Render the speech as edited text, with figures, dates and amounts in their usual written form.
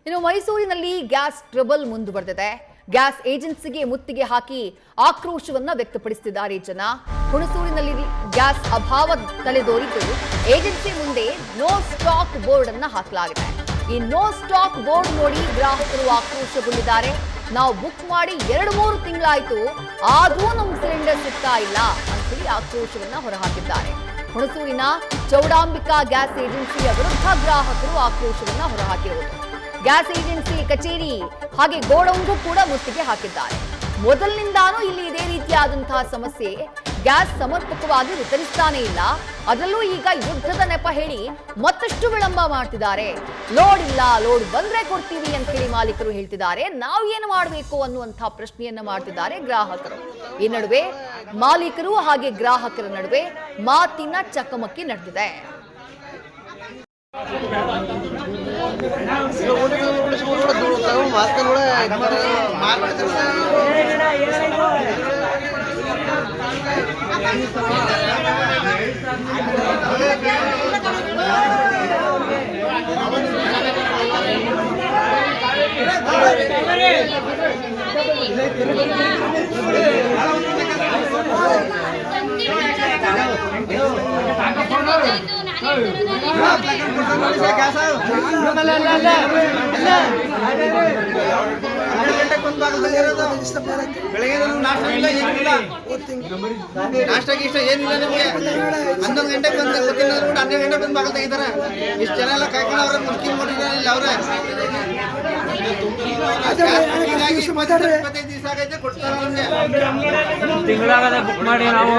ಇನ್ನು ಮೈಸೂರಿನಲ್ಲಿ gas trouble ಮುಂದುವರೆದಿದೆ. ಗ್ಯಾಸ್ ಏಜೆನ್ಸಿಗೆ ಮುತ್ತಿಗೆ ಹಾಕಿ ಆಕ್ರೋಶವನ್ನ ವ್ಯಕ್ತಪಡಿಸುತ್ತಿದ್ದಾರೆ ಜನ. ಹುಣಸೂರಿನಲ್ಲಿ ಗ್ಯಾಸ್ ಅಭಾವ ತಲೆದೋರಿದ್ದು ಏಜೆನ್ಸಿ ಮುಂದೆ ನೋ ಸ್ಟಾಕ್ ಬೋರ್ಡ್ ಅನ್ನ ಹಾಕಲಾಗಿದೆ. ಈ ನೋ ಸ್ಟಾಕ್ ಬೋರ್ಡ್ ನೋಡಿ ಗ್ರಾಹಕರು ಆಕ್ರೋಶಗೊಂಡಿದ್ದಾರೆ. ನಾವು ಬುಕ್ ಮಾಡಿ 2-3 ತಿಂಗಳಾಯ್ತು, ಆದ್ರೂ ನಮ್ಗೆ ಸಿಲಿಂಡರ್ ಸಿಗ್ತಾ ಇಲ್ಲ ಅಂತ ಹೇಳಿ ಆಕ್ರೋಶವನ್ನ ಹೊರಹಾಕಿದ್ದಾರೆ. ಹುಣಸೂರಿನ ಚೌಡಾಂಬಿಕಾ ಗ್ಯಾಸ್ ಏಜೆನ್ಸಿಯ ವಿರುದ್ಧ ಗ್ರಾಹಕರು ಆಕ್ರೋಶವನ್ನ ಹೊರಹಾಕಿರುವುದು. ಗ್ಯಾಸ್ ಏಜೆನ್ಸಿ ಕಚೇರಿ ಹಾಗೆ ಗೋಡೌನ್ಗೂ ಕೂಡ ಮುತ್ತಿಗೆ ಹಾಕಿದ್ದಾರೆ. ಮೊದಲಿನಿಂದಾನೂ ಇಲ್ಲಿ ಇದೇ ರೀತಿಯಾದಂತಹ ಸಮಸ್ಯೆ. ಗ್ಯಾಸ್ ಸಮರ್ಪಕವಾಗಿ ವಿತರಿಸ್ತಾನೇ ಇಲ್ಲ. ಅದರಲ್ಲೂ ಈಗ ಯುದ್ಧದ ನೆಪ ಹೇಳಿ ಮತ್ತಷ್ಟು ವಿಳಂಬ ಮಾಡ್ತಿದ್ದಾರೆ. ಲೋಡ್ ಇಲ್ಲ, ಲೋಡ್ ಬಂದ್ರೆ ಕೊಡ್ತೀವಿ ಅಂತ ಹೇಳಿ ಮಾಲೀಕರು ಹೇಳ್ತಿದ್ದಾರೆ. ನಾವು ಏನು ಮಾಡಬೇಕು ಅನ್ನುವಂತಹ ಪ್ರಶ್ನೆಯನ್ನ ಮಾಡ್ತಿದ್ದಾರೆ ಗ್ರಾಹಕರು. ಈ ನಡುವೆ ಮಾಲೀಕರು ಹಾಗೆ ಗ್ರಾಹಕರ ನಡುವೆ ಮಾತಿನ ಚಕಮಕಿ ನಡೆದಿದೆ. ನಾಷ್ಟ ಗೀಷ್ಟ ಏನಿಲ್ಲ ನಿಮಗೆ. 11 ಗಂಟೆಗೆ ಬಂದು ಗೊತ್ತಿಲ್ಲ, 12 ಗಂಟೆಗೆ ಬಂದು ಬಾಗಿಲು ತೆಗಿತಾರೆ. ಇಷ್ಟು ಜನ ಎಲ್ಲ ಕಾಯ್ಕೊಂಡು ಅವ್ರ ಮುಸ್ಕಿನ್ ಮಾಡಿದ್ದಾರೆ. ಇಲ್ಲ ಅವ್ರೆ 25 ದಿವಸ ಆಗೈತೆ, ಕೊಡ್ತಾರೆ ನಮಗೆ. ತಿಂಗಳಾಗದೆ ಬುಕ್ ಮಾಡಿ ನಾವು